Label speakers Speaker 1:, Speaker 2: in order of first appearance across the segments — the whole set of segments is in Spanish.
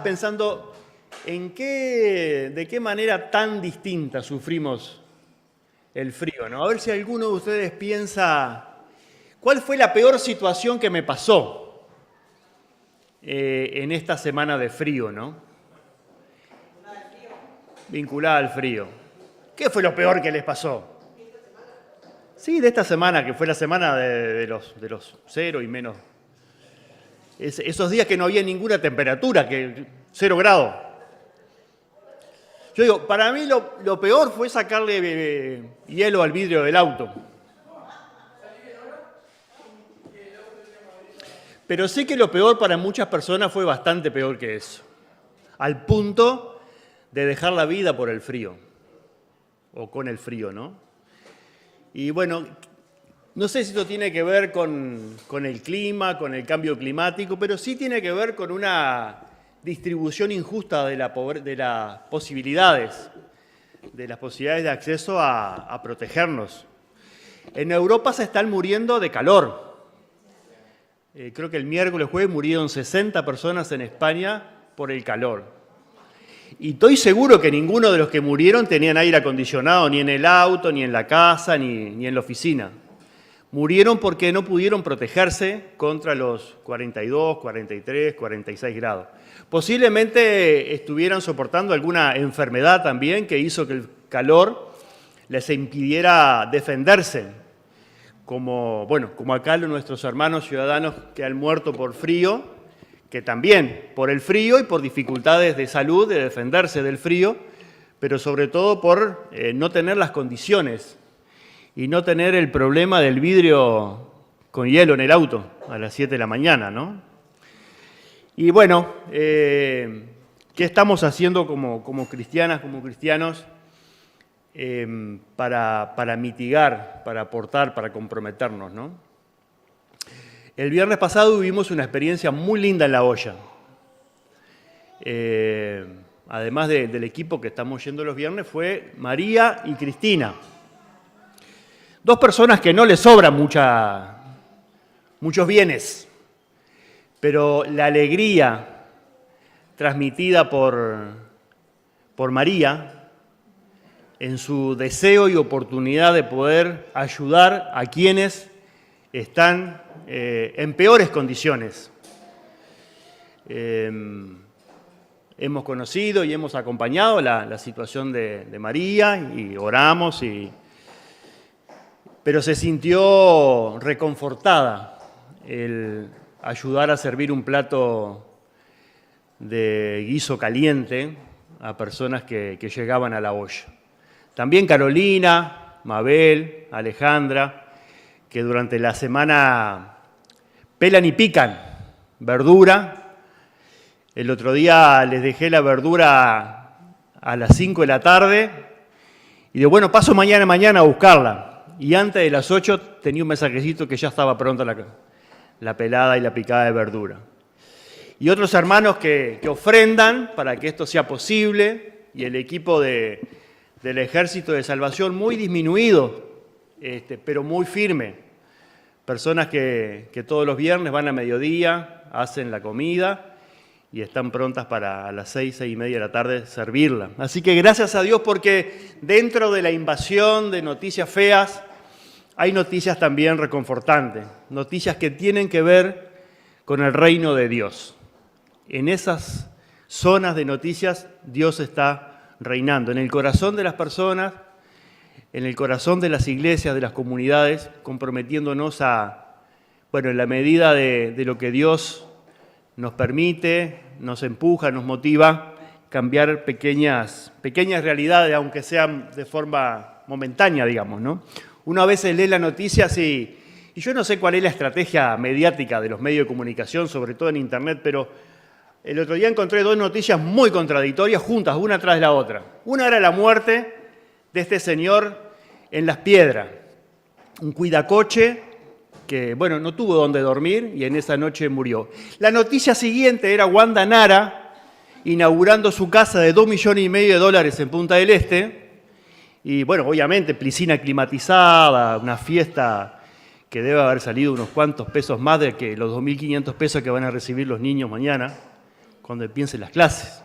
Speaker 1: estaba pensando de qué manera tan distinta sufrimos el frío, ¿no? A ver si alguno de ustedes piensa, ¿cuál fue la peor situación que me pasó en esta semana de frío, ¿no? Vinculada al frío. ¿Qué fue lo peor que les pasó? Sí, de esta semana, que fue la semana de los 0 y menos. Esos días que no había ninguna temperatura, que 0 grados. Yo digo, para mí lo peor fue sacarle hielo al vidrio del auto. Pero sé que lo peor para muchas personas fue bastante peor que eso. Al punto de dejar la vida por el frío. O con el frío, ¿no? Y bueno, no sé si esto tiene que ver con el clima, con el cambio climático, pero sí tiene que ver con una distribución injusta de las posibilidades de acceso a protegernos. En Europa se están muriendo de calor. Creo que el miércoles, jueves, murieron 60 personas en España por el calor. Y estoy seguro que ninguno de los que murieron tenían aire acondicionado, ni en el auto, ni en la casa, ni en la oficina. Murieron porque no pudieron protegerse contra los 42, 43, 46 grados. Posiblemente estuvieran soportando alguna enfermedad también que hizo que el calor les impidiera defenderse. Como acá nuestros hermanos ciudadanos que han muerto por frío, que también por el frío y por dificultades de salud, de defenderse del frío, pero sobre todo por no tener las condiciones y no tener el problema del vidrio con hielo en el auto a las 7 de la mañana, ¿no? Y bueno, ¿qué estamos haciendo como cristianas, como cristianos para mitigar, para aportar, para comprometernos, ¿no? El viernes pasado vivimos una experiencia muy linda en La Hoya. Además del equipo que estamos yendo los viernes, fue María y Cristina. Dos personas que no les sobran muchos bienes, pero la alegría transmitida por María en su deseo y oportunidad de poder ayudar a quienes están en peores condiciones. Hemos conocido y hemos acompañado la situación de María y oramos, pero se sintió reconfortada el ayudar a servir un plato de guiso caliente a personas que llegaban a La Hoya. También Carolina, Mabel, Alejandra, que durante la semana pelan y pican verdura. El otro día les dejé la verdura a las 5 de la tarde y digo, bueno, paso mañana a buscarla. Y antes de las 8 tenía un mensajecito que ya estaba pronta la pelada y la picada de verdura. Y otros hermanos que ofrendan para que esto sea posible, y el equipo del Ejército de Salvación muy disminuido, pero muy firme. Personas que todos los viernes van a mediodía, hacen la comida y están prontas para a las 6, 6:30 de la tarde servirla. Así que gracias a Dios porque dentro de la invasión de noticias feas hay noticias también reconfortantes, noticias que tienen que ver con el reino de Dios. En esas zonas de noticias Dios está reinando, en el corazón de las personas, en el corazón de las iglesias, de las comunidades, comprometiéndonos en la medida de lo que Dios nos permite, nos empuja, nos motiva, cambiar pequeñas realidades, aunque sean de forma momentánea, digamos, ¿no? Uno a veces lee las noticias y yo no sé cuál es la estrategia mediática de los medios de comunicación, sobre todo en Internet, pero el otro día encontré dos noticias muy contradictorias juntas, una tras la otra. Una era la muerte de este señor en Las Piedras, un cuidacoche que, no tuvo dónde dormir y en esa noche murió. La noticia siguiente era Wanda Nara inaugurando su casa de $2,5 millones en Punta del Este y, obviamente, piscina climatizada, una fiesta que debe haber salido unos cuantos pesos más de que los 2.500 pesos que van a recibir los niños mañana. cuando empiecen las clases.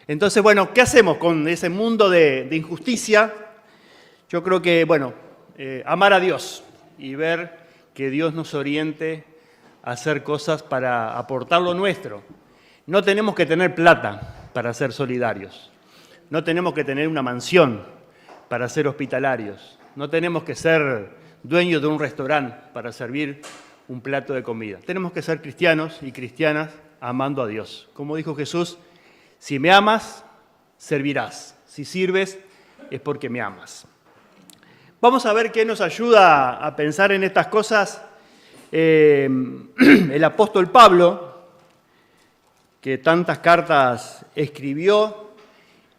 Speaker 1: Entonces, bueno, ¿qué hacemos con ese mundo de injusticia? Yo creo que, amar a Dios y ver que Dios nos oriente a hacer cosas para aportar lo nuestro. No tenemos que tener plata para ser solidarios. No tenemos que tener una mansión para ser hospitalarios. No tenemos que ser dueños de un restaurante para servir un plato de comida. Tenemos que ser cristianos y cristianas amando a Dios. Como dijo Jesús, si me amas, servirás. Si sirves, es porque me amas. Vamos a ver qué nos ayuda a pensar en estas cosas el apóstol Pablo, que tantas cartas escribió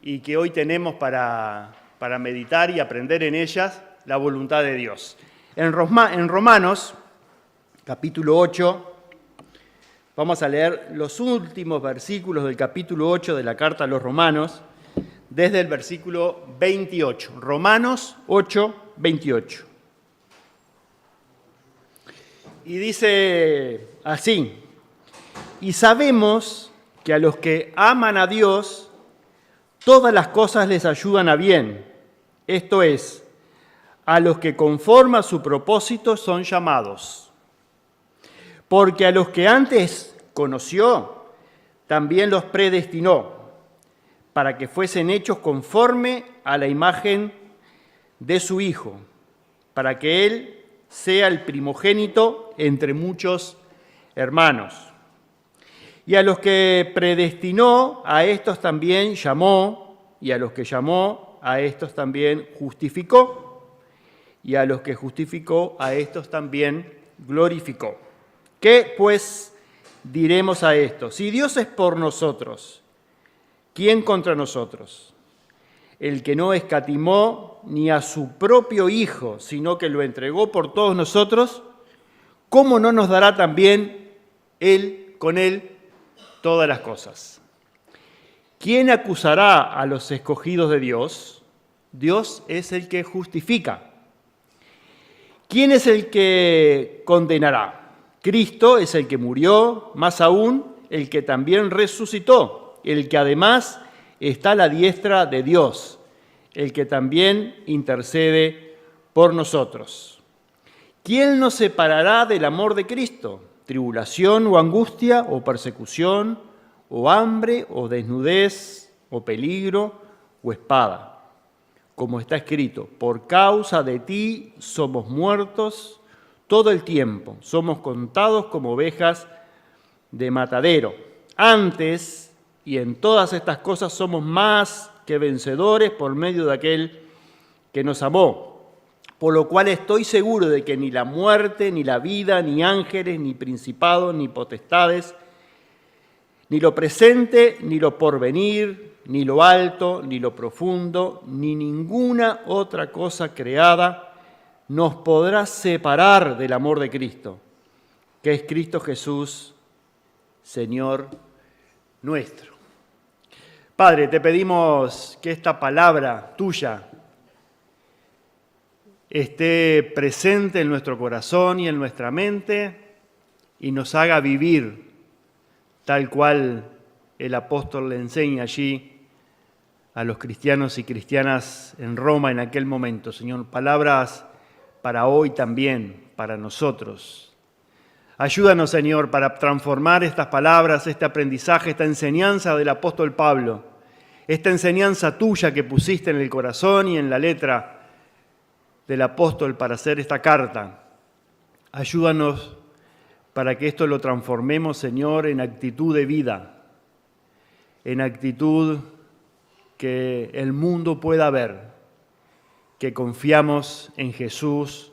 Speaker 1: y que hoy tenemos para meditar y aprender en ellas la voluntad de Dios. En Romanos, capítulo 8, vamos a leer los últimos versículos del capítulo 8 de la carta a los Romanos, desde el versículo 28. Romanos 8, 28. Y dice así: y sabemos que a los que aman a Dios, todas las cosas les ayudan a bien. Esto es, a los que conforme a su propósito son llamados. Porque a los que antes conoció, también los predestinó, para que fuesen hechos conforme a la imagen de su Hijo, para que Él sea el primogénito entre muchos hermanos. Y a los que predestinó, a estos también llamó, y a los que llamó, a estos también justificó, y a los que justificó, a estos también glorificó. ¿Qué, pues, diremos a esto? Si Dios es por nosotros, ¿quién contra nosotros? El que no escatimó ni a su propio Hijo, sino que lo entregó por todos nosotros, ¿cómo no nos dará también con Él todas las cosas? ¿Quién acusará a los escogidos de Dios? Dios es el que justifica. ¿Quién es el que condenará? Cristo es el que murió, más aún el que también resucitó, el que además está a la diestra de Dios, el que también intercede por nosotros. ¿Quién nos separará del amor de Cristo? ¿Tribulación o angustia o persecución o hambre o desnudez o peligro o espada? Como está escrito, por causa de ti somos muertos todo el tiempo, somos contados como ovejas de matadero. Antes, y en todas estas cosas somos más que vencedores por medio de aquel que nos amó. Por lo cual estoy seguro de que ni la muerte, ni la vida, ni ángeles, ni principados, ni potestades, ni lo presente, ni lo porvenir, ni lo alto, ni lo profundo, ni ninguna otra cosa creada nos podrá separar del amor de Cristo, que es Cristo Jesús, Señor nuestro. Padre, te pedimos que esta palabra tuya esté presente en nuestro corazón y en nuestra mente y nos haga vivir tal cual el apóstol le enseña allí a los cristianos y cristianas en Roma en aquel momento. Señor, palabras para hoy también, para nosotros. Ayúdanos, Señor, para transformar estas palabras, este aprendizaje, esta enseñanza del apóstol Pablo, esta enseñanza tuya que pusiste en el corazón y en la letra del apóstol para hacer esta carta. Ayúdanos para que esto lo transformemos, Señor, en actitud de vida, en actitud que el mundo pueda ver, que confiamos en Jesús,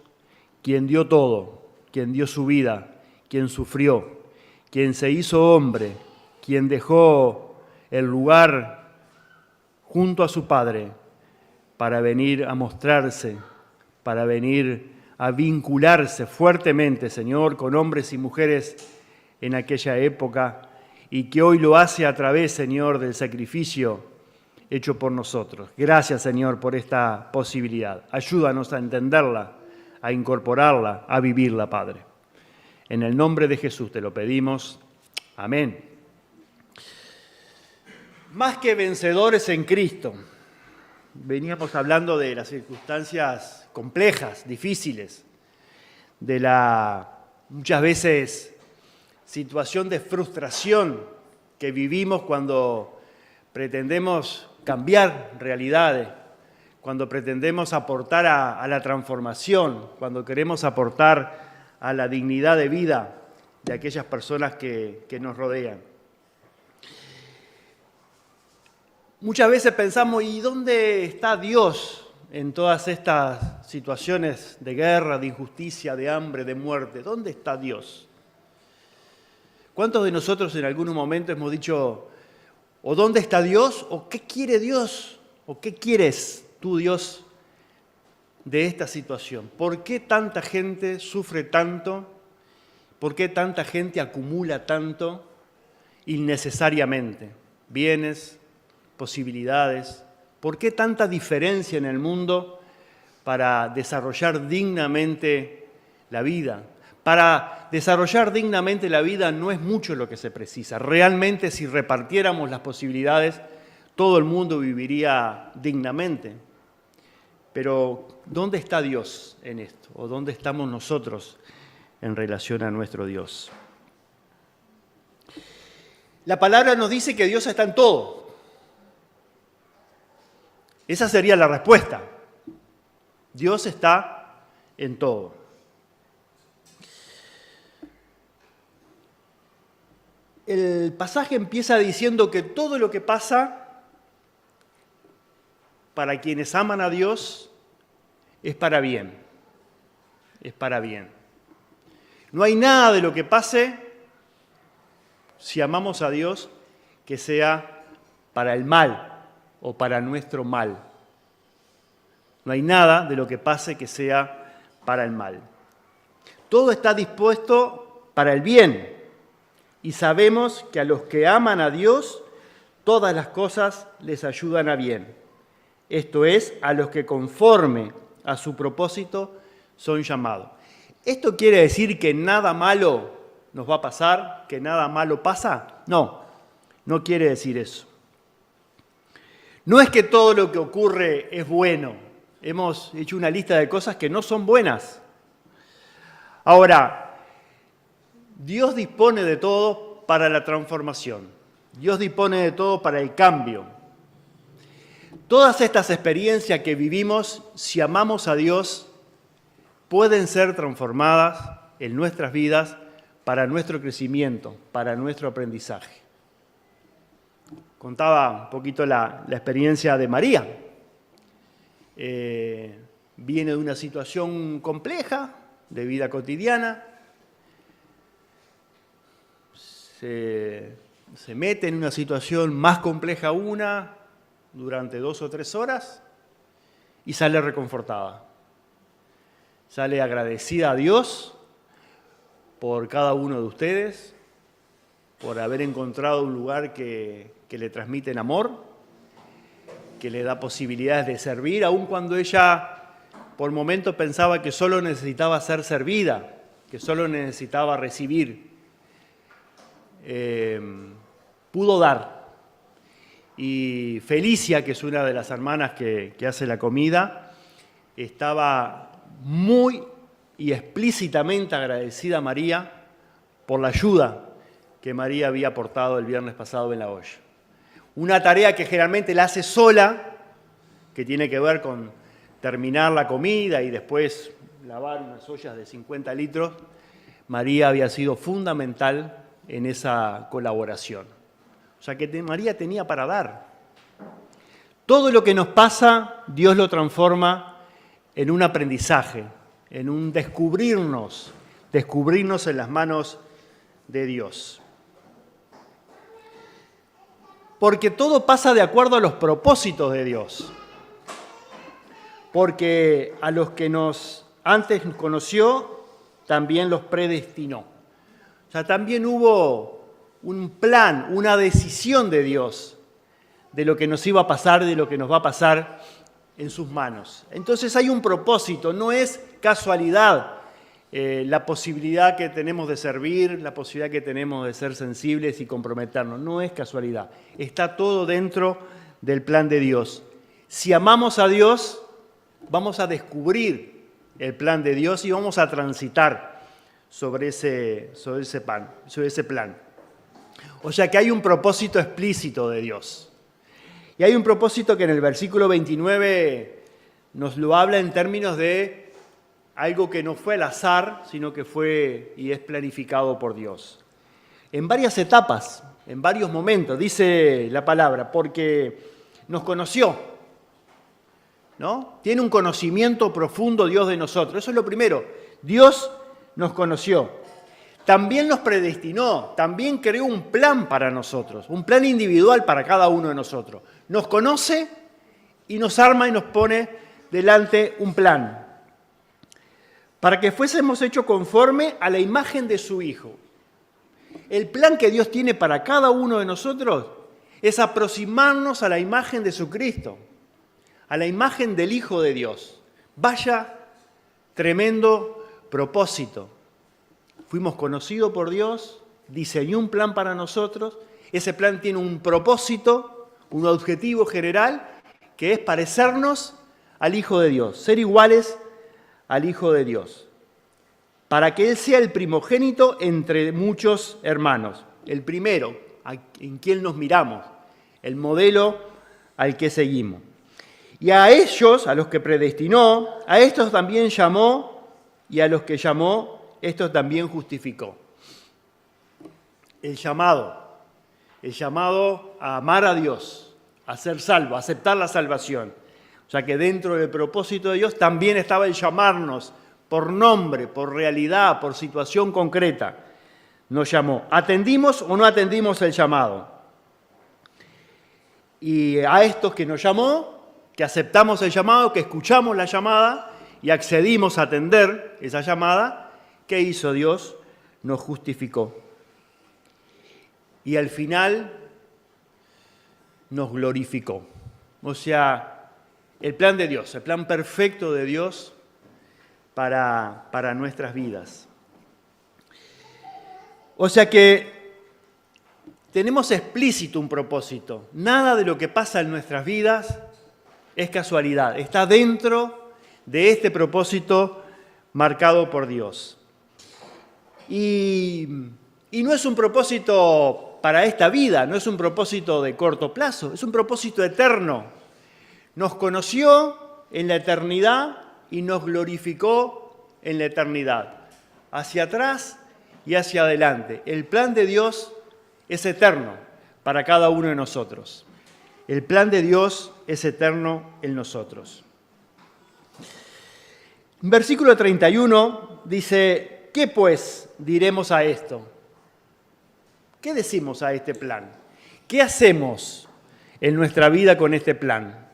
Speaker 1: quien dio todo, quien dio su vida, quien sufrió, quien se hizo hombre, quien dejó el lugar junto a su Padre para venir a mostrarse, para venir a vincularse fuertemente, Señor, con hombres y mujeres en aquella época y que hoy lo hace a través, Señor, del sacrificio hecho por nosotros. Gracias, Señor, por esta posibilidad. Ayúdanos a entenderla, a incorporarla, a vivirla, Padre. En el nombre de Jesús te lo pedimos. Amén. Más que vencedores en Cristo. Veníamos hablando de las circunstancias complejas, difíciles, de la muchas veces situación de frustración que vivimos cuando pretendemos cambiar realidades, cuando pretendemos aportar a la transformación, cuando queremos aportar a la dignidad de vida de aquellas personas que nos rodean. Muchas veces pensamos, ¿y dónde está Dios en todas estas situaciones de guerra, de injusticia, de hambre, de muerte? ¿Dónde está Dios? ¿Cuántos de nosotros en algún momento hemos dicho, o dónde está Dios, o qué quiere Dios, o qué quieres tú, Dios, de esta situación? ¿Por qué tanta gente sufre tanto? ¿Por qué tanta gente acumula tanto innecesariamente? Bienes, posibilidades. ¿Por qué tanta diferencia en el mundo para desarrollar dignamente la vida? Para desarrollar dignamente la vida no es mucho lo que se precisa. Realmente, si repartiéramos las posibilidades, todo el mundo viviría dignamente. Pero, ¿dónde está Dios en esto? ¿O dónde estamos nosotros en relación a nuestro Dios? La palabra nos dice que Dios está en todo. Esa sería la respuesta. Dios está en todo. El pasaje empieza diciendo que todo lo que pasa para quienes aman a Dios es para bien. Es para bien. No hay nada de lo que pase, si amamos a Dios, que sea para el mal o para nuestro mal. No hay nada de lo que pase que sea para el mal. Todo está dispuesto para el bien. Y sabemos que a los que aman a Dios, todas las cosas les ayudan a bien. Esto es, a los que conforme a su propósito son llamados. ¿Esto quiere decir que nada malo nos va a pasar? ¿Que nada malo pasa? No, no quiere decir eso. No es que todo lo que ocurre es bueno. Hemos hecho una lista de cosas que no son buenas. Ahora, Dios dispone de todo para la transformación. Dios dispone de todo para el cambio. Todas estas experiencias que vivimos, si amamos a Dios, pueden ser transformadas en nuestras vidas para nuestro crecimiento, para nuestro aprendizaje. Contaba un poquito la experiencia de María. Viene de una situación compleja, de vida cotidiana, se mete en una situación más compleja durante 2 o 3 horas y sale reconfortada. Sale agradecida a Dios por cada uno de ustedes, por haber encontrado un lugar que le transmiten amor, que le da posibilidades de servir, aun cuando ella por momentos pensaba que solo necesitaba ser servida, que solo necesitaba recibir. Pudo dar. Y Felicia, que es una de las hermanas que hace la comida, estaba muy y explícitamente agradecida a María por la ayuda que María había aportado el viernes pasado en la olla. Una tarea que generalmente la hace sola, que tiene que ver con terminar la comida y después lavar unas ollas de 50 litros, María había sido fundamental en esa colaboración. O sea que María tenía para dar. Todo lo que nos pasa, Dios lo transforma en un aprendizaje, en un descubrirnos en las manos de Dios. Porque todo pasa de acuerdo a los propósitos de Dios. Porque a los que antes conoció, también los predestinó. O sea, también hubo un plan, una decisión de Dios de lo que nos iba a pasar, de lo que nos va a pasar en sus manos. Entonces hay un propósito, no es casualidad la posibilidad que tenemos de servir, la posibilidad que tenemos de ser sensibles y comprometernos. No es casualidad, está todo dentro del plan de Dios. Si amamos a Dios, vamos a descubrir el plan de Dios y vamos a transitar sobre ese plan. O sea que hay un propósito explícito de Dios. Y hay un propósito que en el versículo 29 nos lo habla en términos de algo que no fue al azar, sino que fue y es planificado por Dios. En varias etapas, en varios momentos, dice la palabra, porque nos conoció, ¿no? Tiene un conocimiento profundo Dios de nosotros. Eso es lo primero. Dios nos conoció. También nos predestinó, también creó un plan para nosotros, un plan individual para cada uno de nosotros. Nos conoce y nos arma y nos pone delante un plan para que fuésemos hechos conforme a la imagen de su Hijo. El plan que Dios tiene para cada uno de nosotros es aproximarnos a la imagen de su Cristo, a la imagen del Hijo de Dios. Vaya tremendo propósito. Fuimos conocidos por Dios, diseñó un plan para nosotros. Ese plan tiene un propósito, un objetivo general, que es parecernos al Hijo de Dios, ser iguales al Hijo de Dios, para que Él sea el primogénito entre muchos hermanos, el primero en quien nos miramos, el modelo al que seguimos. Y a ellos, a los que predestinó, a estos también llamó, y a los que llamó, estos también justificó. El llamado a amar a Dios, a ser salvo, a aceptar la salvación. O sea que dentro del propósito de Dios también estaba el llamarnos por nombre, por realidad, por situación concreta. Nos llamó. ¿Atendimos o no atendimos el llamado? Y a estos que nos llamó, que aceptamos el llamado, que escuchamos la llamada y accedimos a atender esa llamada, ¿qué hizo Dios? Nos justificó. Y al final nos glorificó. O sea, el plan de Dios, el plan perfecto de Dios para nuestras vidas. O sea que tenemos explícito un propósito. Nada de lo que pasa en nuestras vidas es casualidad. Está dentro de este propósito marcado por Dios. Y no es un propósito para esta vida, no es un propósito de corto plazo, es un propósito eterno. Nos conoció en la eternidad y nos glorificó en la eternidad, hacia atrás y hacia adelante. El plan de Dios es eterno para cada uno de nosotros. El plan de Dios es eterno en nosotros. En versículo 31 dice, ¿qué pues diremos a esto? ¿Qué decimos a este plan? ¿Qué hacemos en nuestra vida con este plan?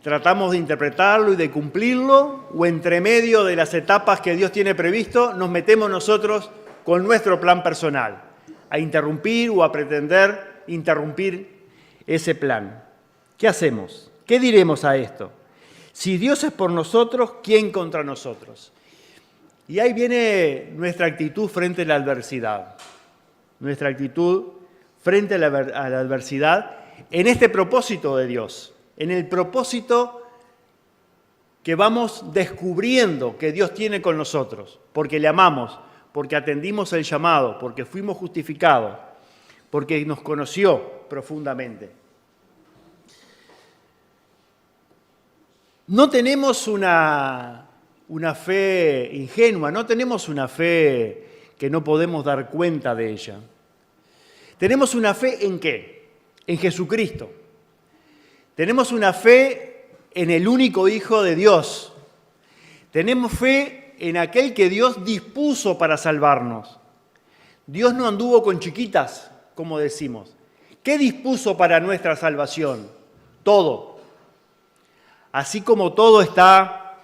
Speaker 1: ¿Tratamos de interpretarlo y de cumplirlo? ¿O entre medio de las etapas que Dios tiene previsto, nos metemos nosotros con nuestro plan personal a interrumpir o a pretender interrumpir ese plan? ¿Qué hacemos? ¿Qué diremos a esto? Si Dios es por nosotros, ¿quién contra nosotros? Y ahí viene nuestra actitud frente a la adversidad. Nuestra actitud frente a la adversidad en este propósito de Dios. En el propósito que vamos descubriendo que Dios tiene con nosotros, porque le amamos, porque atendimos el llamado, porque fuimos justificados, porque nos conoció profundamente. No tenemos una fe ingenua, no tenemos una fe que no podemos dar cuenta de ella. Tenemos una fe ¿en qué? En Jesucristo. Tenemos una fe en el único Hijo de Dios. Tenemos fe en aquel que Dios dispuso para salvarnos. Dios no anduvo con chiquitas, como decimos. ¿Qué dispuso para nuestra salvación? Todo. Así como todo está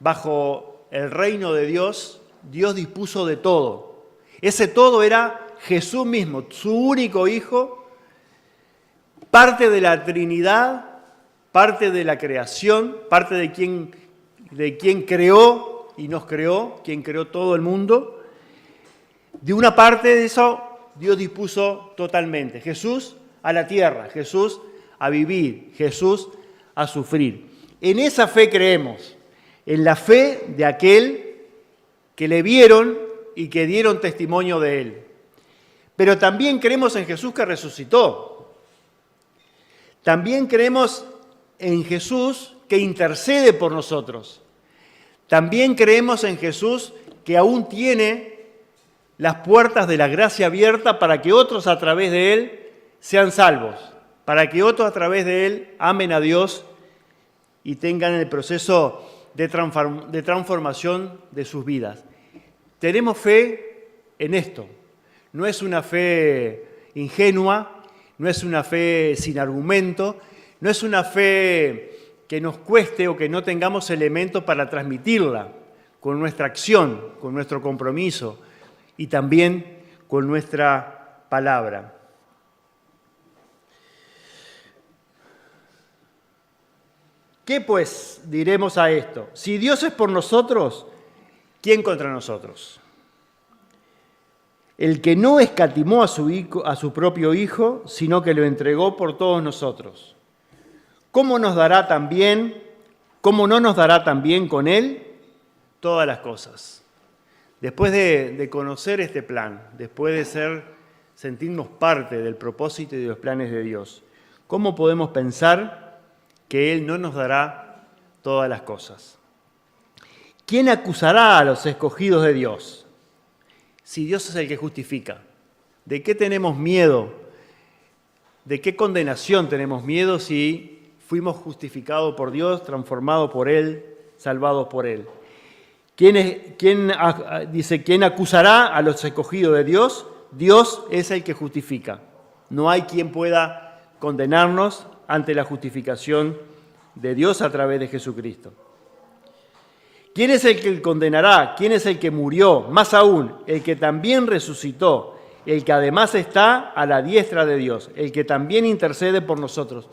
Speaker 1: bajo el reino de Dios, Dios dispuso de todo. Ese todo era Jesús mismo, su único Hijo, parte de la Trinidad, parte de la creación, parte de quien de quien creó y nos creó, quien creó todo el mundo. De una parte de eso, Dios dispuso totalmente. Jesús a la tierra, Jesús a vivir, Jesús a sufrir. En esa fe creemos, en la fe de aquel que le vieron y que dieron testimonio de él. Pero también creemos en Jesús que resucitó. También creemos en Jesús que intercede por nosotros. También creemos en Jesús que aún tiene las puertas de la gracia abiertas para que otros a través de él sean salvos, para que otros a través de él amen a Dios y tengan el proceso de transformación de sus vidas. Tenemos fe en esto. No es una fe ingenua, no es una fe sin argumento, no es una fe que nos cueste o que no tengamos elementos para transmitirla con nuestra acción, con nuestro compromiso y también con nuestra palabra. ¿Qué pues diremos a esto? Si Dios es por nosotros, ¿quién contra nosotros? El que no escatimó a su propio Hijo, sino que lo entregó por todos nosotros. ¿Cómo no nos dará también con Él todas las cosas? Después de conocer este plan, después de sentirnos parte del propósito y de los planes de Dios, ¿cómo podemos pensar que Él no nos dará todas las cosas? ¿Quién acusará a los escogidos de Dios? Si Dios es el que justifica, ¿de qué tenemos miedo? ¿De qué condenación tenemos miedo si fuimos justificados por Dios, transformados por Él, salvados por Él? ¿Quién acusará a los escogidos de Dios? Dios es el que justifica. No hay quien pueda condenarnos ante la justificación de Dios a través de Jesucristo. ¿Quién es el que condenará? ¿Quién es el que murió? Más aún, el que también resucitó, el que además está a la diestra de Dios, el que también intercede por nosotros.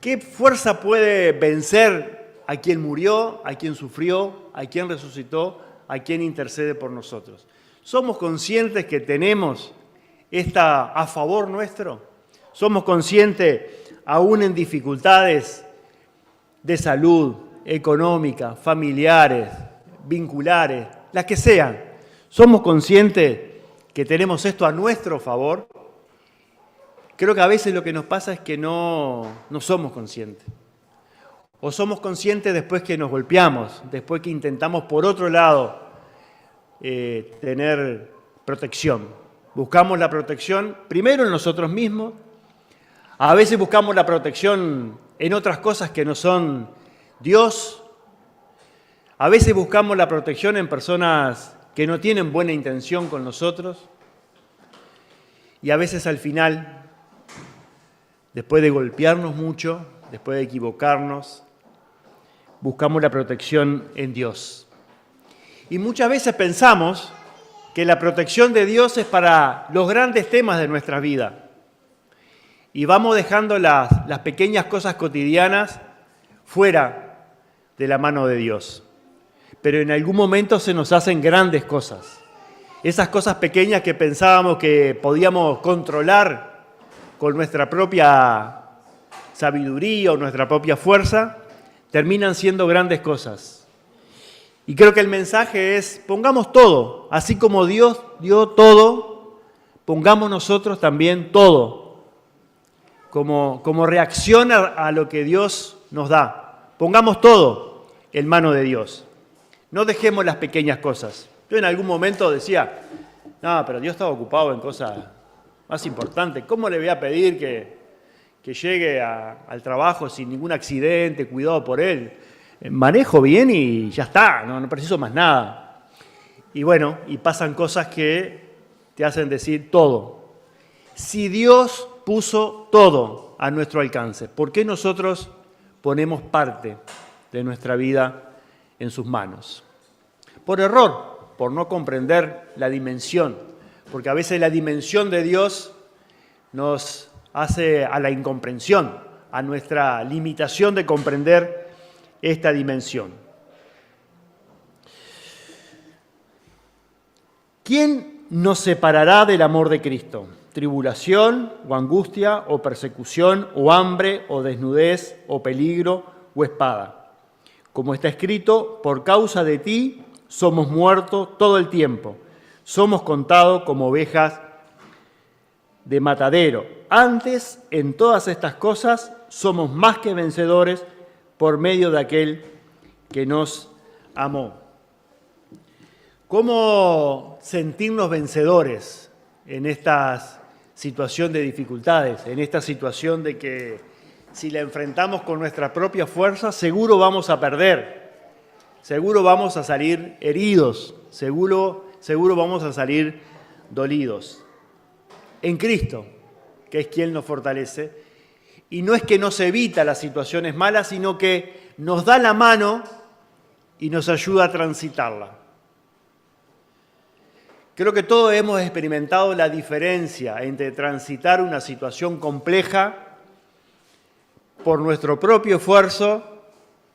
Speaker 1: ¿Qué fuerza puede vencer a quien murió, a quien sufrió, a quien resucitó, a quien intercede por nosotros? ¿Somos conscientes que tenemos esta a favor nuestro? ¿Somos conscientes, aún en dificultades de salud, económica, familiares, vinculares, las que sean? ¿Somos conscientes que tenemos esto a nuestro favor? Creo que a veces lo que nos pasa es que no somos conscientes. O somos conscientes después que nos golpeamos, después que intentamos por otro lado tener protección. Buscamos la protección primero en nosotros mismos. A veces buscamos la protección en otras cosas que no son Dios. A veces buscamos la protección en personas que no tienen buena intención con nosotros. Y a veces al final, después de golpearnos mucho, después de equivocarnos, buscamos la protección en Dios. Y muchas veces pensamos que la protección de Dios es para los grandes temas de nuestra vida. Y vamos dejando las pequeñas cosas cotidianas fuera de la mano de Dios. Pero en algún momento se nos hacen grandes cosas. Esas cosas pequeñas que pensábamos que podíamos controlar con nuestra propia sabiduría o nuestra propia fuerza, terminan siendo grandes cosas. Y creo que el mensaje es, pongamos todo, así como Dios dio todo, pongamos nosotros también todo, como reacción a lo que Dios nos da. Pongamos todo en mano de Dios. No dejemos las pequeñas cosas. Yo en algún momento decía, no, pero Dios estaba ocupado en cosas más importantes. ¿Cómo le voy a pedir que llegue al trabajo sin ningún accidente, cuidado por él? Manejo bien y ya está, no preciso más nada. Y bueno, y pasan cosas que te hacen decir todo. Si Dios puso todo a nuestro alcance, ¿por qué nosotros ponemos parte de nuestra vida en sus manos? Por error, por no comprender la dimensión, porque a veces la dimensión de Dios nos hace a la incomprensión, a nuestra limitación de comprender esta dimensión. ¿Quién nos separará del amor de Cristo? ¿Tribulación o angustia o persecución o hambre o desnudez o peligro o espada? Como está escrito, por causa de ti somos muertos todo el tiempo. Somos contados como ovejas de matadero. Antes, en todas estas cosas, somos más que vencedores por medio de aquel que nos amó. ¿Cómo sentirnos vencedores en esta situación de dificultades, en esta situación de que si la enfrentamos con nuestra propia fuerza, seguro vamos a perder, seguro vamos a salir heridos, seguro vamos a salir dolidos? En Cristo, que es quien nos fortalece, y no es que nos evita las situaciones malas, sino que nos da la mano y nos ayuda a transitarla. Creo que todos hemos experimentado la diferencia entre transitar una situación compleja por nuestro propio esfuerzo,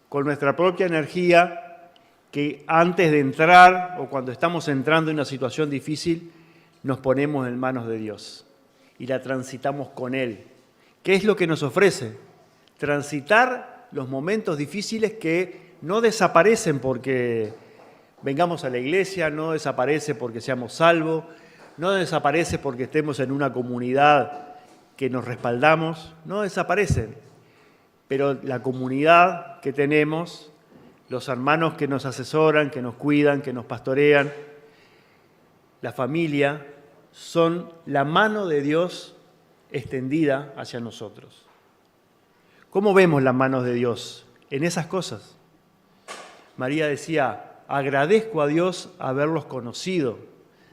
Speaker 1: con nuestra propia energía, que antes de entrar o cuando estamos entrando en una situación difícil, nos ponemos en manos de Dios y la transitamos con Él. ¿Qué es lo que nos ofrece? Transitar los momentos difíciles que no desaparecen porque vengamos a la iglesia, no desaparece porque seamos salvos, no desaparece porque estemos en una comunidad que nos respaldamos, no desaparecen. Pero la comunidad que tenemos, los hermanos que nos asesoran, que nos cuidan, que nos pastorean, la familia, son la mano de Dios extendida hacia nosotros. ¿Cómo vemos las manos de Dios? En esas cosas. María decía, agradezco a Dios haberlos conocido,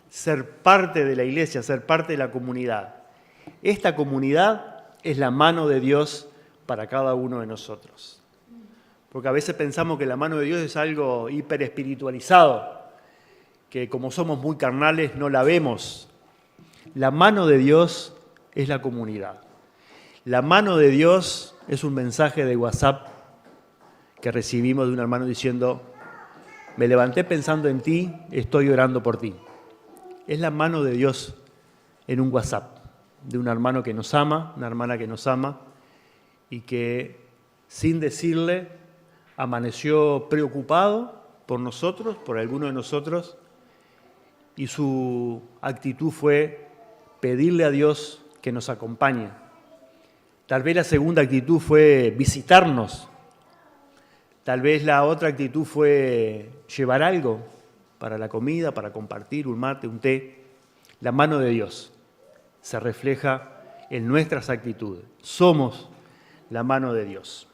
Speaker 1: ser parte de la iglesia, ser parte de la comunidad. Esta comunidad es la mano de Dios para cada uno de nosotros. Porque a veces pensamos que la mano de Dios es algo hiperespiritualizado, que como somos muy carnales no la vemos. La mano de Dios es la comunidad. La mano de Dios es un mensaje de WhatsApp que recibimos de un hermano diciendo, me levanté pensando en ti, estoy orando por ti. Es la mano de Dios en un WhatsApp, de un hermano que nos ama, una hermana que nos ama y que sin decirle amaneció preocupado por nosotros, por alguno de nosotros, y su actitud fue pedirle a Dios que nos acompañe. Tal vez la segunda actitud fue visitarnos. Tal vez la otra actitud fue llevar algo para la comida, para compartir, un mate, un té. La mano de Dios se refleja en nuestras actitudes. Somos la mano de Dios.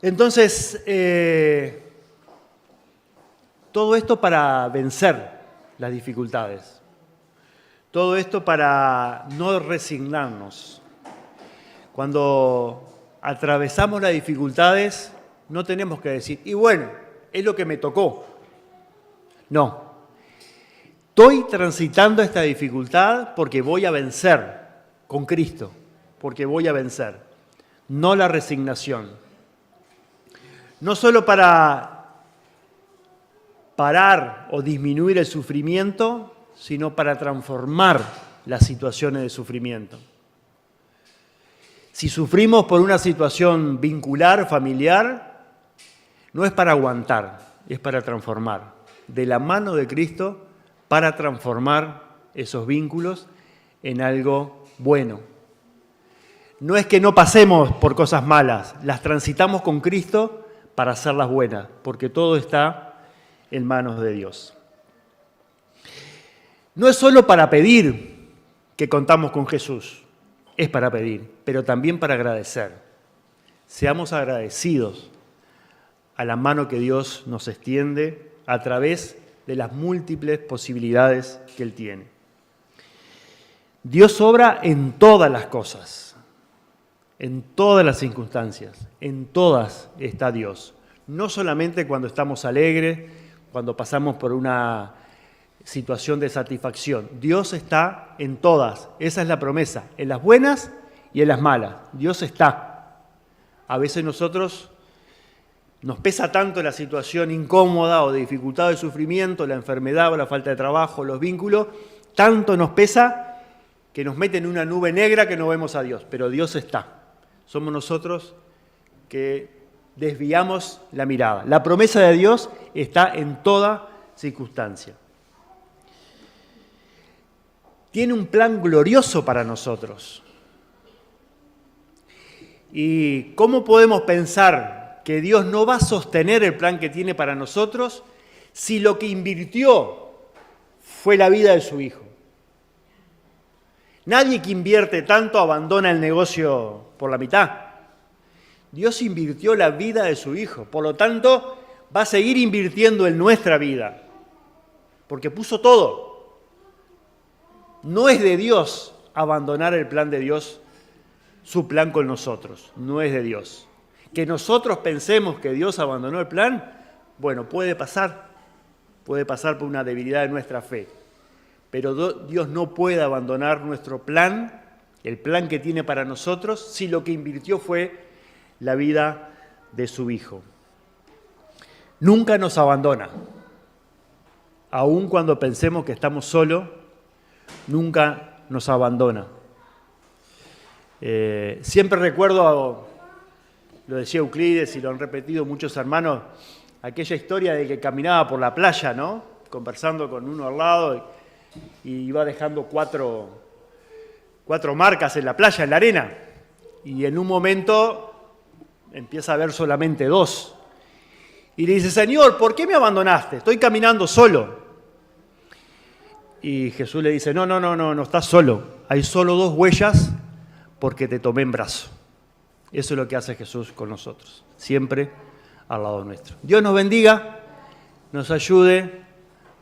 Speaker 1: Entonces, todo esto para vencer las dificultades. Todo esto para no resignarnos. Cuando atravesamos las dificultades, no tenemos que decir, y bueno, es lo que me tocó. No. Estoy transitando esta dificultad porque voy a vencer con Cristo, porque voy a vencer. No la resignación. No solo para parar o disminuir el sufrimiento, sino para transformar las situaciones de sufrimiento. Si sufrimos por una situación vincular, familiar, no es para aguantar, es para transformar. De la mano de Cristo, para transformar esos vínculos en algo bueno. No es que no pasemos por cosas malas, las transitamos con Cristo para hacerlas buenas, porque todo está en manos de Dios. No es solo para pedir que contamos con Jesús, es para pedir, pero también para agradecer. Seamos agradecidos a la mano que Dios nos extiende a través de las múltiples posibilidades que Él tiene. Dios obra en todas las cosas, en todas las circunstancias, en todas está Dios. No solamente cuando estamos alegres, cuando pasamos por una situación de satisfacción. Dios está en todas, esa es la promesa, en las buenas y en las malas. Dios está. A veces nosotros nos pesa tanto la situación incómoda o de dificultad de sufrimiento, la enfermedad o la falta de trabajo, los vínculos, tanto nos pesa que nos mete en una nube negra que no vemos a Dios, pero Dios está. Somos nosotros que desviamos la mirada. La promesa de Dios está en toda circunstancia. Tiene un plan glorioso para nosotros. ¿Y cómo podemos pensar que Dios no va a sostener el plan que tiene para nosotros si lo que invirtió fue la vida de su Hijo? Nadie que invierte tanto abandona el negocio por la mitad. Dios invirtió la vida de su Hijo, por lo tanto va a seguir invirtiendo en nuestra vida, porque puso todo. No es de Dios abandonar el plan de Dios, su plan con nosotros, no es de Dios. Que nosotros pensemos que Dios abandonó el plan, bueno, puede pasar por una debilidad de nuestra fe. Pero Dios no puede abandonar nuestro plan, el plan que tiene para nosotros, si lo que invirtió fue la vida de su Hijo. Nunca nos abandona. Aun cuando pensemos que estamos solos, nunca nos abandona. Siempre recuerdo, lo decía Euclides y lo han repetido muchos hermanos, aquella historia de que caminaba por la playa, ¿no? Conversando con uno al lado y iba dejando cuatro marcas en la playa, en la arena. Y en un momento empieza a ver solamente 2. Y le dice, Señor, ¿por qué me abandonaste? Estoy caminando solo. Y Jesús le dice, no estás solo. Hay solo 2 huellas porque te tomé en brazo. Eso es lo que hace Jesús con nosotros, siempre al lado nuestro. Dios nos bendiga, nos ayude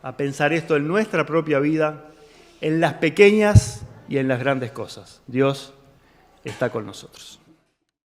Speaker 1: a pensar esto en nuestra propia vida, en las pequeñas y en las grandes cosas. Dios está con nosotros.